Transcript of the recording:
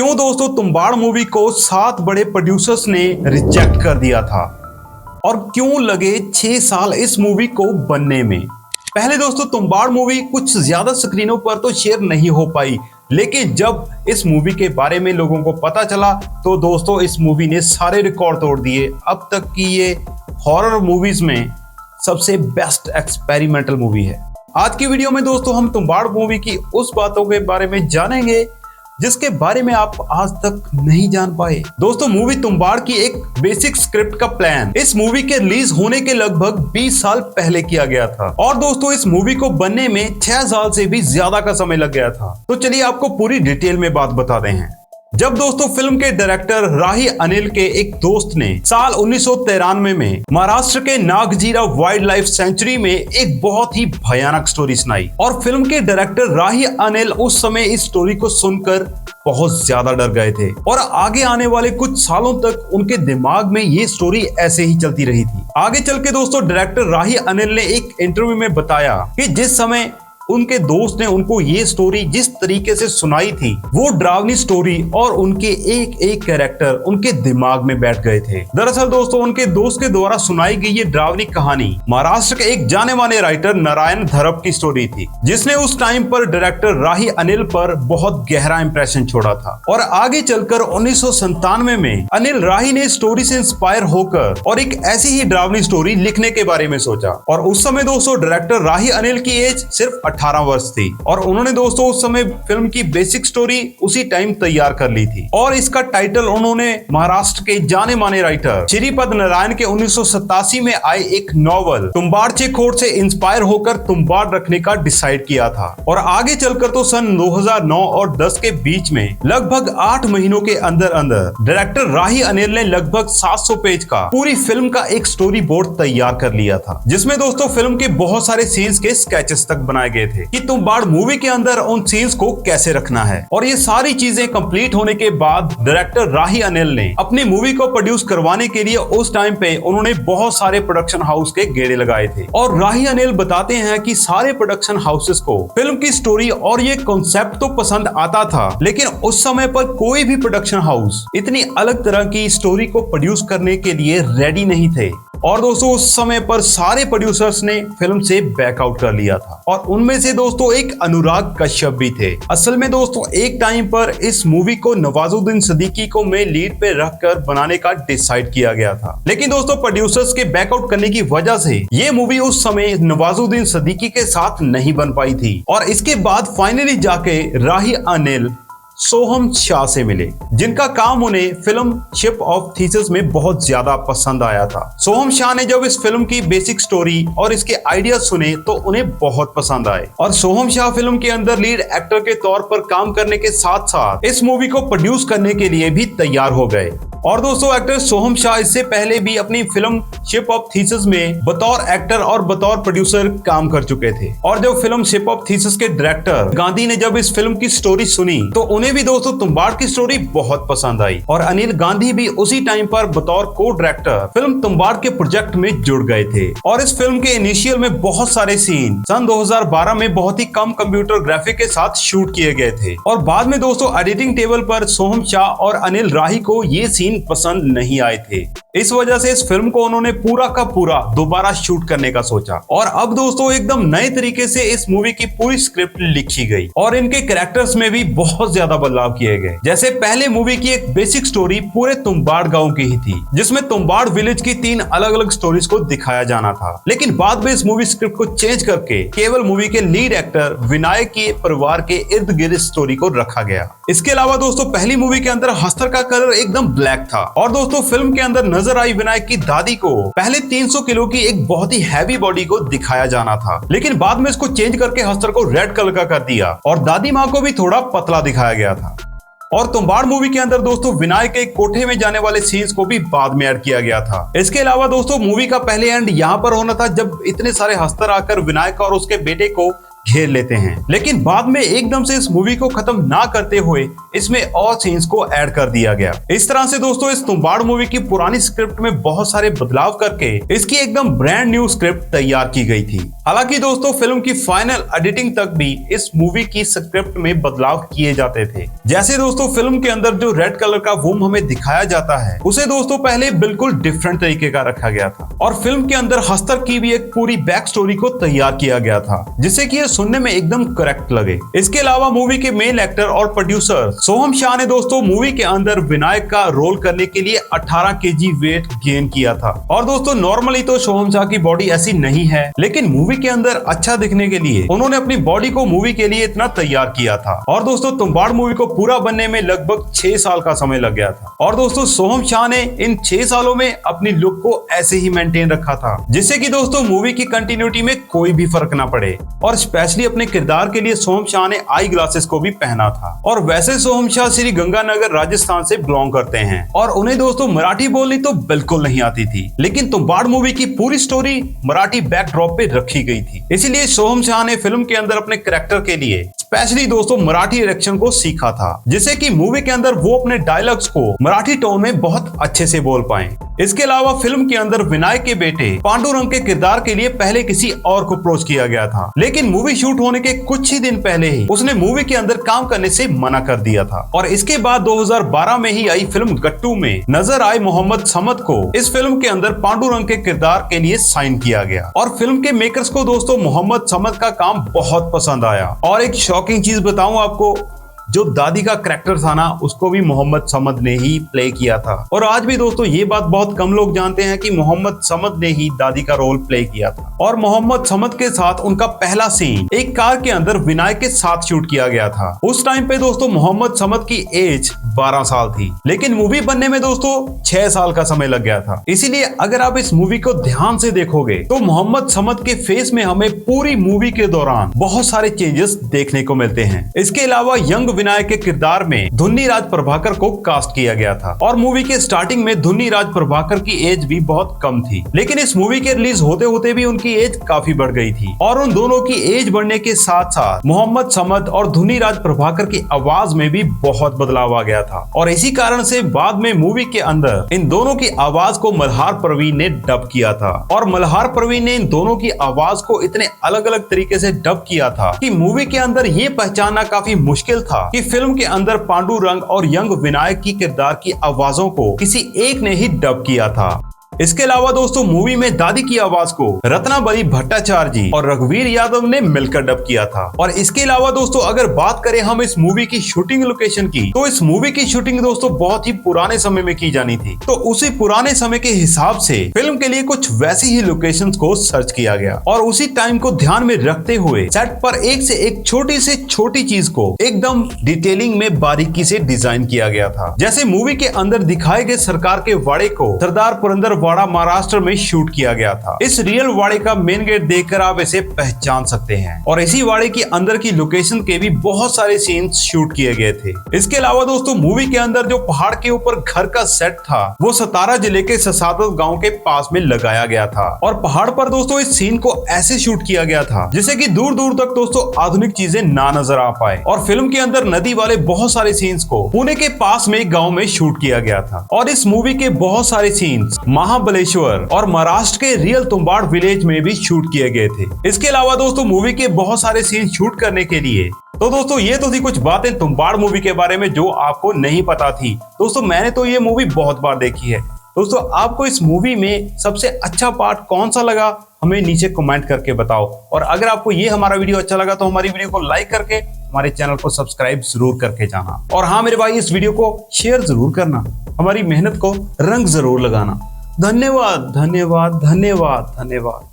क्यों दोस्तों तुम्बाड़ मूवी को 7 बड़े प्रोड्यूसर्स ने रिजेक्ट कर दिया था और क्यों लगे 6 साल इस मूवी को बनने में। पहले दोस्तों तुम्बाड़ मूवी कुछ ज्यादा स्क्रीनों पर तो शेयर नहीं हो पाई, लेकिन जब इस मूवी के बारे में लोगों को पता चला तो दोस्तों इस मूवी ने सारे रिकॉर्ड तोड़ दिए। अब तक की ये हॉरर मूवीज में सबसे बेस्ट एक्सपेरिमेंटल मूवी है। आज की वीडियो में दोस्तों हम तुम्बाड़ मूवी की उस बातों के बारे में जानेंगे जिसके बारे में आप आज तक नहीं जान पाए। दोस्तों मूवी तुम्बाड़ की एक बेसिक स्क्रिप्ट का प्लान इस मूवी के रिलीज होने के लगभग 20 साल पहले किया गया था और दोस्तों इस मूवी को बनने में 6 साल से भी ज्यादा का समय लग गया था। तो चलिए आपको पूरी डिटेल में बात बताते हैं। जब दोस्तों फिल्म के डायरेक्टर राही अनिल के एक दोस्त ने साल 1993 में महाराष्ट्र के नागजीरा वाइल्ड लाइफ सेंचुरी में एक बहुत ही भयानक स्टोरी सुनाई और फिल्म के डायरेक्टर राही अनिल उस समय इस स्टोरी को सुनकर बहुत ज्यादा डर गए थे और आगे आने वाले कुछ सालों तक उनके दिमाग में ये स्टोरी ऐसे ही चलती रही थी। आगे चल के दोस्तों डायरेक्टर राही अनिल ने एक इंटरव्यू में बताया कि जिस समय उनके दोस्त ने उनको ये स्टोरी जिस तरीके से सुनाई थी वो डरावनी स्टोरी और उनके एक एक कैरेक्टर उनके दिमाग में बैठ गए थे। दरअसल दोस्तों उनके दोस्त के द्वारा सुनाई गई ये डरावनी कहानी महाराष्ट्र के एक जाने माने राइटर नारायण धरप की स्टोरी थी, जिसने उस टाइम पर डायरेक्टर राही अनिल पर बहुत गहरा इंप्रेशन छोड़ा था। और आगे चलकर 1997 में अनिल राही ने स्टोरी से इंस्पायर होकर और एक ऐसी ही डरावनी स्टोरी लिखने के बारे में सोचा। और उस समय दोस्तों डायरेक्टर राही अनिल की एज सिर्फ 18 वर्ष थी और उन्होंने दोस्तों उस समय फिल्म की बेसिक स्टोरी उसी टाइम तैयार कर ली थी और इसका टाइटल उन्होंने महाराष्ट्र के जाने माने राइटर श्रीपद नारायण के 1987 में आए एक नॉवल तुम्बाड़ चेखोर से इंस्पायर होकर तुम्बाड़ रखने का डिसाइड किया था। और आगे चलकर तो सन 2009 और 10 के बीच में लगभग 8 महीनों के अंदर अंदर डायरेक्टर राही अनिल ने लगभग 700 पेज का पूरी फिल्म का एक स्टोरी बोर्ड तैयार कर लिया था, जिसमें दोस्तों फिल्म के बहुत सारे सीन्स के स्केचेस तक बनाए गए थे कि तुम्बाड़ मूवी के अंदर उन सीन्स को कैसे रखना है। और ये सारी चीजें कंप्लीट होने के बाद डायरेक्टर राही अनिल ने अपनी मूवी को प्रोड्यूस करवाने के लिए उस टाइम पे उन्होंने बहुत सारे प्रोडक्शन हाउस के गेड़े लगाए थे। और राही अनिल बताते हैं कि सारे प्रोडक्शन हाउसेस को फिल्म की स्टोरी और ये कॉन्सेप्ट तो पसंद आता था, लेकिन उस समय पर कोई भी प्रोडक्शन हाउस इतनी अलग तरह की स्टोरी को प्रोड्यूस करने के लिए रेडी नहीं थे। और दोस्तों उस समय पर सारे प्रोड्यूसर्स ने फिल्म से बैकआउट कर लिया था और उनमें से दोस्तों एक अनुराग कश्यप भी थे। असल में दोस्तों एक टाइम पर इस मूवी को नवाजुद्दीन सिद्दीकी को मेन लीड पे रखकर बनाने का डिसाइड किया गया था, लेकिन दोस्तों प्रोड्यूसर्स के बैकआउट करने की वजह से ये मूवी उस समय नवाजुद्दीन सिद्दीकी के साथ नहीं बन पाई थी। और इसके बाद फाइनली जाके राही अनिल सोहम शाह से मिले, जिनका काम उन्हें फिल्म शिप ऑफ थीसिस में बहुत ज्यादा पसंद आया था। सोहम शाह ने जब इस फिल्म की बेसिक स्टोरी और इसके आइडियाज सुने तो उन्हें बहुत पसंद आए और सोहम शाह फिल्म के अंदर लीड एक्टर के तौर पर काम करने के साथ साथ इस मूवी को प्रोड्यूस करने के लिए भी तैयार हो गए। और दोस्तों एक्टर सोहम शाह इससे पहले भी अपनी फिल्म शिप ऑफ थीसिस में बतौर एक्टर और बतौर प्रोड्यूसर काम कर चुके थे। और जब फिल्म शिप ऑफ थीसिस के डायरेक्टर गांधी ने जब इस फिल्म की स्टोरी सुनी तो उन्हें भी दोस्तों तुम्बाड़ की स्टोरी बहुत पसंद आई और अनिल गांधी भी उसी टाइम पर बतौर को डायरेक्टर फिल्म तुम्बाड़ के प्रोजेक्ट में जुड़ गए थे। और इस फिल्म के इनिशियल में बहुत सारे सीन सन 2012 में बहुत ही कम कंप्यूटर ग्राफिक के साथ शूट किए गए थे और बाद में दोस्तों एडिटिंग टेबल पर सोहम शाह और अनिल राही को ये सीन पसंद नहीं आए थे। इस वजह से इस फिल्म को उन्होंने पूरा का पूरा दोबारा शूट करने का सोचा और अब दोस्तों एकदम नए तरीके से इस मूवी की पूरी स्क्रिप्ट लिखी गई और इनके कैरेक्टर्स में भी बहुत ज्यादा बदलाव किए गए। जैसे पहले मूवी की एक बेसिक स्टोरी पूरे तुम्बाड़ गांव की ही थी, जिसमें तुम्बाड़ विलेज की 3 अलग अलग स्टोरीज को दिखाया जाना था, लेकिन बाद में इस मूवी स्क्रिप्ट को चेंज करके केवल मूवी के लीड एक्टर विनायक के परिवार के इर्द गिर्द स्टोरी को रखा गया। इसके अलावा दोस्तों पहली मूवी के अंदर हस्तर का कलर एकदम ब्लैक था और दोस्तों फिल्म के अंदर नजर आई विनायक की दादी को पहले 300 किलो की एक बहुत ही हैवी बॉडी को दिखाया जाना था, लेकिन बाद में इसको चेंज करके हस्तर को रेड कलर का कर दिया और दादी माँ को भी थोड़ा पतला दिखाया गया था। और तुम्बाड़ मूवी के अंदर दोस्तों विनायक के कोठे में जाने वाले सीन्स को भी बाद में ऐड किया गया था। इसके अलावा दोस्तों मूवी का पहले एंड यहाँ पर होना था जब इतने सारे हस्तर आकर विनायक और उसके बेटे को घेर लेते हैं, लेकिन बाद में एकदम से इस मूवी को खत्म ना करते हुए इसमें और सीन्स को ऐड कर दिया गया। इस तरह से दोस्तों इस तुम्बाड़ मूवी की पुरानी स्क्रिप्ट में बहुत सारे बदलाव करके इसकी एकदम ब्रांड न्यू स्क्रिप्ट तैयार की गई थी। हालांकि दोस्तों फिल्म की फाइनल एडिटिंग तक भी इस मूवी की स्क्रिप्ट में बदलाव किए जाते थे। जैसे दोस्तों फिल्म के अंदर जो रेड कलर का वुम हमें दिखाया जाता है उसे दोस्तों पहले बिल्कुल डिफरेंट तरीके का रखा गया था और फिल्म के अंदर हस्तर की भी एक पूरी बैक स्टोरी को तैयार किया गया था जिससे कि ये सुनने में एकदम करेक्ट लगे। इसके अलावा मूवी के मेन एक्टर और प्रोड्यूसर सोहम शाह ने दोस्तों मूवी के अंदर विनायक का रोल करने के लिए 18 kg वेट गेन किया था। और दोस्तों नॉर्मली तो सोहम शाह की बॉडी ऐसी नहीं है, लेकिन मूवी के अंदर अच्छा दिखने के लिए उन्होंने अपनी बॉडी को मूवी के लिए इतना तैयार किया था। और दोस्तों तुम्बाड़ मूवी को पूरा बनने में लगभग 6 साल का समय लग गया था और दोस्तों सोहम शाह ने इन 6 सालों में अपनी लुक को ऐसे ही मेंटेन रखा था जिससे कि दोस्तों मूवी की कंटिन्यूटी में कोई भी फर्क ना पड़े। और स्पेशली अपने किरदार के लिए सोहम शाह ने आई ग्लासेस को भी पहना था। और वैसे सोहम शाह श्री गंगानगर राजस्थान से बिलोंग करते हैं और उन्हें दोस्तों मराठी बोलनी तो बिल्कुल नहीं आती थी, लेकिन तुम्बाड़ मूवी की पूरी स्टोरी मराठी बैकड्रॉप पे रखी गई थी। इसलिए सोहम शाह ने फिल्म के अंदर अपने कैरेक्टर के लिए स्पेशली दोस्तों मराठी डायरेक्शन को सीखा था जिससे कि मूवी के अंदर वो अपने डायलॉग्स को मराठी टोन में बहुत अच्छे से बोल पाए। इसके अलावा फिल्म के अंदर विनायक के बेटे पांडुरंग के किरदार के लिए पहले किसी और को अप्रोच किया गया था, लेकिन मूवी शूट होने के कुछ ही दिन पहले ही उसने मूवी के अंदर काम करने से मना कर दिया था। और इसके बाद 2012 में ही आई फिल्म गट्टू में नजर आए मोहम्मद समद को इस फिल्म के अंदर पांडुरंग के किरदार के लिए साइन किया गया। और फिल्म के मेकर्स को दोस्तों मोहम्मद समद का काम बहुत पसंद आया। और एक शॉकिंग चीज बताऊं आपको, जो दादी का कैरेक्टर था ना उसको भी मोहम्मद समद ने ही प्ले किया था। और आज भी दोस्तों ये बात बहुत कम लोग जानते हैं कि मोहम्मद समद ने ही दादी का रोल प्ले किया था। और मोहम्मद समद के साथ उनका पहला सीन एक कार के अंदर विनायक के साथ शूट किया गया था। उस टाइम पे दोस्तों मोहम्मद समद की एज 12 साल थी, लेकिन मूवी बनने में दोस्तों 6 साल का समय लग गया था। इसीलिए अगर आप इस मूवी को ध्यान से देखोगे तो मोहम्मद समद के फेस में हमें पूरी मूवी के दौरान बहुत सारे चेंजेस देखने को मिलते हैं। इसके अलावा यंग विनायक के किरदार में धुन्नी राज प्रभाकर को कास्ट किया गया था। और मूवी के स्टार्टिंग में धुन्नी राज प्रभाकर की एज भी बहुत कम थी, लेकिन इस मूवी के रिलीज होते होते भी उनकी एज काफी बढ़ गई थी। और उन दोनों की एज बढ़ने के साथ साथ मोहम्मद समद और धुन्नी राज प्रभाकर की आवाज में भी बहुत बदलाव आ गया था। और इसी कारण से बाद में मूवी के अंदर इन दोनों की आवाज को मल्हार परवीन ने डब किया था। और मल्हार परवीन ने इन दोनों की आवाज को इतने अलग अलग तरीके से डब किया था कि मूवी के अंदर ये पहचानना काफी मुश्किल था कि फिल्म के अंदर पांडुरंग और यंग विनायक की किरदार की आवाजों को किसी एक ने ही डब किया था। इसके अलावा दोस्तों मूवी में दादी की आवाज को रत्नाबली भट्टाचार्य जी और रघुवीर यादव ने मिलकर डब किया था। और इसके अलावा दोस्तों अगर बात करें हम इस मूवी की शूटिंग लोकेशन की, तो इस मूवी की शूटिंग दोस्तों बहुत ही पुराने समय में की जानी थी। तो उसी पुराने समय के हिसाब से फिल्म के लिए कुछ वैसी ही लोकेशंस को सर्च किया गया और उसी टाइम को ध्यान में रखते हुए सेट पर एक से एक छोटी से छोटी चीज को एकदम डिटेलिंग में बारीकी से डिजाइन किया गया था। जैसे मूवी के अंदर दिखाए गए सरकार के वाड़े को सरदार पुरंदर वाड़ा महाराष्ट्र में शूट किया गया था। इस रियल वाड़े का मेन गेट देखकर आप इसे पहचान सकते हैं। और इसी वाड़े के अंदर की लोकेशन के भी बहुत सारे सीन्स शूट किए गए थे। इसके अलावा दोस्तों मूवी के अंदर जो पहाड़ के ऊपर घर का सेट था वो सतारा जिले के ससादत गांव के पास में लगाया गया था। और पहाड़ पर दोस्तों इस सीन को ऐसे शूट किया गया था जिससे कि दूर दूर तक दोस्तों आधुनिक चीजें ना नजर आ पाए। और फिल्म के अंदर नदी वाले बहुत सारे सीन्स को पुणे के पास में एक गाँव में शूट किया गया था। और इस मूवी के बहुत सारे सीन्स महाबलेश्वर और महाराष्ट्र के रियल तुम्बाड़ विलेज में भी शूट किए गए थे। इसके अलावा दोस्तों मूवी के बहुत सारे सीन शूट करने के लिए तो दोस्तों ये तो थी कुछ बातें तुम्बाड़ मूवी के बारे में जो आपको नहीं पता थी। दोस्तों मैंने तो ये मूवी बहुत बार देखी है। दोस्तों आपको इस मूवी में सबसे अच्छा पार्ट कौन सा लगा हमें नीचे कमेंट करके बताओ। और अगर आपको ये हमारा वीडियो अच्छा लगा तो हमारी वीडियो को लाइक करके हमारे चैनल को सब्सक्राइब जरूर करके जाना। और हाँ मेरे भाई इस वीडियो को शेयर जरूर करना, हमारी मेहनत को रंग जरूर लगाना। धन्यवाद धन्यवाद धन्यवाद धन्यवाद।